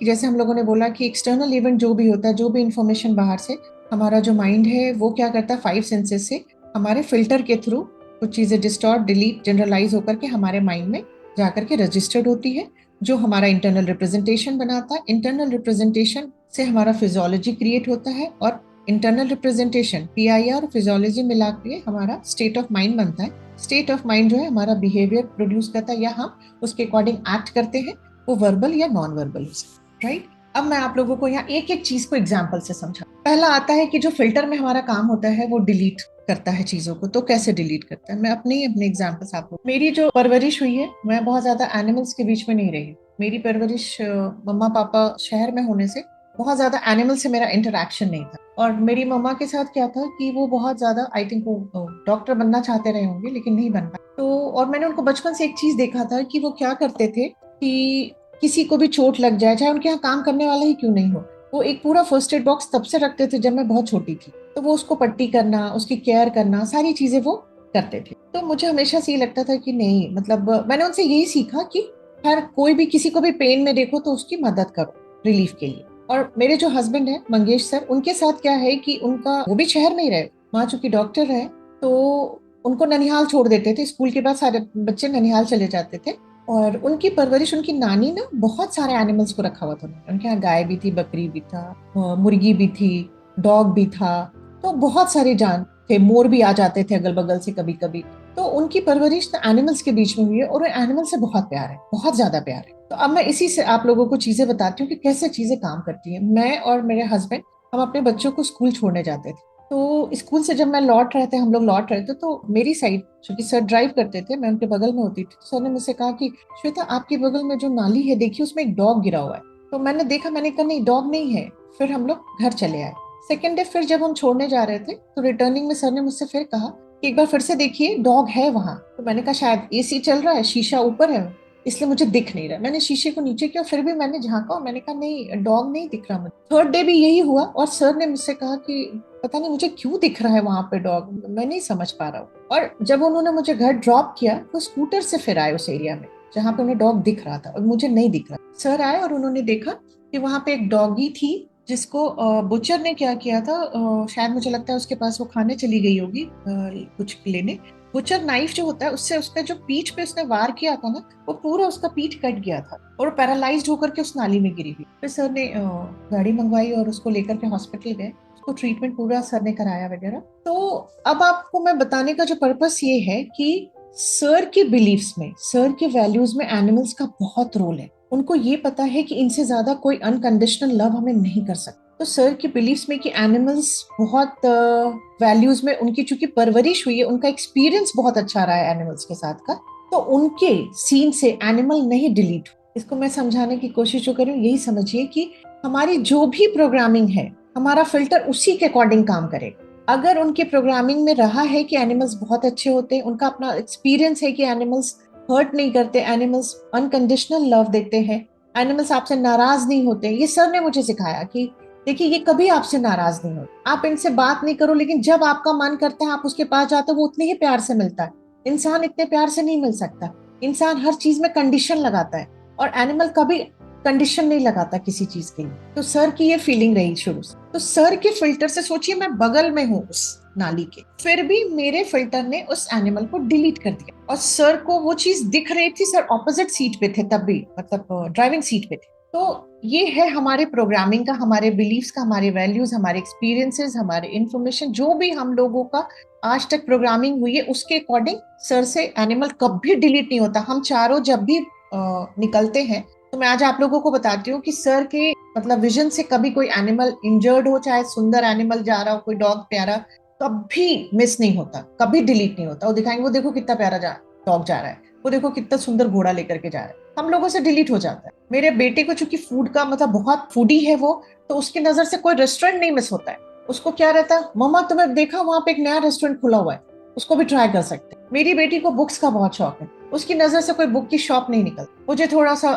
जैसे हम लोगों ने बोला कि एक्सटर्नल इवेंट जो भी होता है, जो भी इंफॉर्मेशन बाहर से, हमारा जो माइंड है वो क्या करता है, 5 सेंसेस से हमारे फिल्टर के थ्रू कुछ चीजें डिस्टॉर्ट, डिलीट, जनरलाइज होकर के हमारे माइंड में जाकर के रजिस्टर्ड होती है, जो हमारा इंटरनल रिप्रेजेंटेशन बनाता है। इंटरनल रिप्रेजेंटेशन से हमारा फिजियोलॉजी क्रिएट होता है, और इंटरनल रिप्रेजेंटेशन PIR फिजियोलॉजी मिला के हमारा स्टेट ऑफ माइंड बनता है। स्टेट ऑफ माइंड जो है हमारा बिहेवियर प्रोड्यूस करता है, या हम उसके अकॉर्डिंग एक्ट करते हैं, वो वर्बल या नॉन वर्बल हो सकता है। राइट। अब मैं आप लोगों को यहाँ एक एक चीज को एग्जाम्पल से समझा। पहला आता है कि जो फिल्टर में हमारा काम होता है वो डिलीट करता है चीजों को। तो कैसे डिलीट करता है, मैं अपने एग्जाम्पल्स आपको। मेरी जो परवरिश हुई है, मैं बहुत ज्यादा एनिमल्स के बीच में नहीं रही। मेरी परवरिश मम्मा पापा शहर में होने से बहुत ज्यादा एनिमल से मेरा इंटरेक्शन नहीं था। और मेरी मम्मा के साथ क्या था कि वो बहुत ज्यादा, आई थिंक वो डॉक्टर बनना चाहते रहे होंगे लेकिन नहीं बन पाए। तो और मैंने उनको बचपन से एक चीज देखा था कि वो क्या करते थे कि किसी को भी चोट लग जाए, चाहे उनके यहाँ काम करने वाला ही क्यों नहीं हो, वो एक पूरा फर्स्ट एड बॉक्स तब से रखते थे जब मैं बहुत छोटी थी। तो वो उसको पट्टी करना, उसकी केयर करना, सारी चीजें वो करते थे। तो मुझे हमेशा से ये लगता था कि नहीं, मतलब मैंने उनसे यही सीखा कि हर कोई भी किसी को भी पेन में देखो तो उसकी मदद करो रिलीफ के लिए। और मेरे जो हस्बैंड है मंगेश सर, उनके साथ क्या है कि उनका, वो भी शहर में ही रहे, माँ चूंकि डॉक्टर है, तो उनको ननिहाल छोड़ देते थे। स्कूल के बाद सारे बच्चे ननिहाल चले जाते थे। और उनकी परवरिश, उनकी नानी ना बहुत सारे एनिमल्स को रखा हुआ था उनके यहाँ। गाय भी थी, बकरी भी था, मुर्गी भी थी, डॉग भी था। तो बहुत सारे जान थे, मोर भी आ जाते थे अगल बगल से कभी कभी। तो उनकी परवरिश ना एनिमल्स के बीच में हुई है, और एनिमल से बहुत प्यार है, बहुत ज्यादा प्यार है। तो अब मैं इसी से आप लोगों को चीजें बताती हूँ कि कैसे चीजें काम करती है। मैं और मेरे हस्बैंड, हम अपने बच्चों को स्कूल छोड़ने जाते थे। तो स्कूल से जब मैं लौट रहे थे, हम लोग लौट रहे थे, तो मेरी साइड, क्योंकि सर ड्राइव करते थे, मैं उनके बगल में होती थी। सर ने मुझसे कहा कि श्वेता, आपके बगल में जो नाली है देखिए, उसमें एक डॉग गिरा हुआ है। तो मैंने देखा, मैंने कहा नहीं, डॉग नहीं है। फिर हम लोग घर चले आए। सेकेंड डे फिर जब हम छोड़ने जा रहे थे, तो रिटर्निंग में सर ने मुझसे फिर कहा कि एक बार फिर से देखिए, डॉग है वहां। तो मैंने कहा शायद AC चल रहा है, शीशा ऊपर है, इसलिए मुझे दिख नहीं रहा। मैंने शीशे को नीचे किया, फिर भी मैंने झांका और मैंने कहा नहीं, डॉग नहीं दिख रहा मुझे। थर्ड डे भी यही हुआ, और सर ने मुझसे कहा कि पता नहीं मुझे क्यों दिख रहा है वहां पे डॉग, मैं नहीं समझ पा रहा हूँ। और जब उन्होंने मुझे घर ड्रॉप किया, वो स्कूटर से फिर आए उस एरिया में जहाँ पे उन्हें डॉग दिख रहा था और मुझे नहीं दिख रहा। सर आए और उन्होंने देखा कि वहां पे एक डॉगी थी, जिसको बुचर ने क्या किया था, शायद मुझे लगता है उसके पास वो खाने चली गई होगी कुछ लेने। बुचर नाइफ जो होता है, उससे उसका जो पीठ पे उसने वार किया था ना, वो पूरा उसका पीठ कट गया था, और पैरालाइज्ड होकर के उस नाली में गिरी हुई। फिर सर ने गाड़ी मंगवाई और उसको लेकर के हॉस्पिटल गए। उसको ट्रीटमेंट पूरा सर ने कराया वगैरह। तो अब आपको मैं बताने का जो पर्पस ये है कि सर के बिलीफ्स में, सर के वैल्यूज में एनिमल्स का बहुत रोल है। उनको ये पता है कि इनसे ज्यादा कोई अनकंडीशनल लव हमें नहीं कर सकता। तो सर के बिलीफ्स में कि एनिमल्स बहुत वैल्यूज में, उनकी चूंकि परवरिश हुई है, उनका एक्सपीरियंस बहुत अच्छा रहा है एनिमल्स के साथ का, तो उनके सीन से एनिमल नहीं डिलीट। इसको मैं समझाने की कोशिश जो करूँ, यही समझिए कि हमारी जो भी प्रोग्रामिंग है, हमारा फिल्टर उसी के अकॉर्डिंग काम करे। अगर उनके प्रोग्रामिंग में रहा है कि एनिमल्स बहुत अच्छे होते हैं, उनका अपना एक्सपीरियंस है कि एनिमल्स हर्ट नहीं करते, एनिमल्स अनकंडीशनल लव देते हैं, एनिमल्स आपसे नाराज नहीं होते। ये सर ने मुझे सिखाया कि देखिए, ये कभी आपसे नाराज नहीं होते। आप इनसे बात नहीं करो, लेकिन जब आपका मन करता है आप उसके पास जाते हो, वो उतने ही प्यार से मिलता है। इंसान इतने प्यार से नहीं मिल सकता। इंसान हर चीज में कंडीशन लगाता है, और एनिमल कभी कंडीशन नहीं लगाता किसी चीज के लिए। तो सर की ये फीलिंग रही शुरू से। तो सर के फिल्टर से सोचिए, मैं बगल में हूँ उस नाली के, फिर भी मेरे फिल्टर ने उस एनिमल को डिलीट कर दिया। और सर को वो चीज दिख रही थी, सर ऑपोजिट सीट पे थे तब भी, मतलब ड्राइविंग सीट पे थे। तो ये है हमारे प्रोग्रामिंग का, हमारे बिलीफ्स का, हमारे वैल्यूज, हमारे एक्सपीरियंसेस, हमारे इंफॉर्मेशन, जो भी हम लोगों का आज तक प्रोग्रामिंग हुई है, उसके अकॉर्डिंग सर से एनिमल कभी डिलीट नहीं होता। हम चारों जब भी निकलते हैं, तो मैं आज आप लोगों को बताती हूँ कि सर के मतलब विजन से कभी कोई एनिमल इंजर्ड हो, चाहे सुंदर एनिमल जा रहा हो, कोई डॉग प्यारा, कभी मिस नहीं होता, कभी डिलीट नहीं होता। वो दिखाएंगे, वो देखो कितना प्यारा डॉग जा रहा है, वो देखो कितना सुंदर घोड़ा लेकर के जा रहा है। हम लोगों से डिलीट हो जाता है। मेरे बेटे को चूंकि फूड का मतलब बहुत फूडी है वो, तो उसकी नजर से कोई रेस्टोरेंट नहीं मिस होता है। उसको क्या रहता है, मम्मा तुम्हें देखा वहां पे एक नया रेस्टोरेंट खुला हुआ है, उसको भी ट्राई कर सकते हैं। मेरी बेटी को बुक्स का बहुत शौक है, उसकी नजर से कोई बुक की शॉप नहीं निकलती। मुझे थोड़ा सा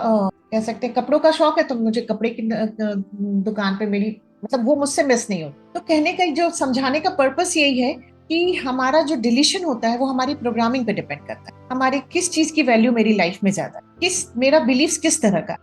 कह सकते हैं कपड़ों का शौक है, तो मुझे कपड़े की दुकान पे मेरी, मतलब वो मुझसे मिस नहीं होती। तो कहने का जो, समझाने का पर्पस यही है कि हमारा जो डिलीशन होता है वो हमारी प्रोग्रामिंग पे डिपेंड करता है। हमारे किस चीज की वैल्यू मेरी लाइफ में ज्यादा है, किस, मेरा बिलीफ किस तरह का।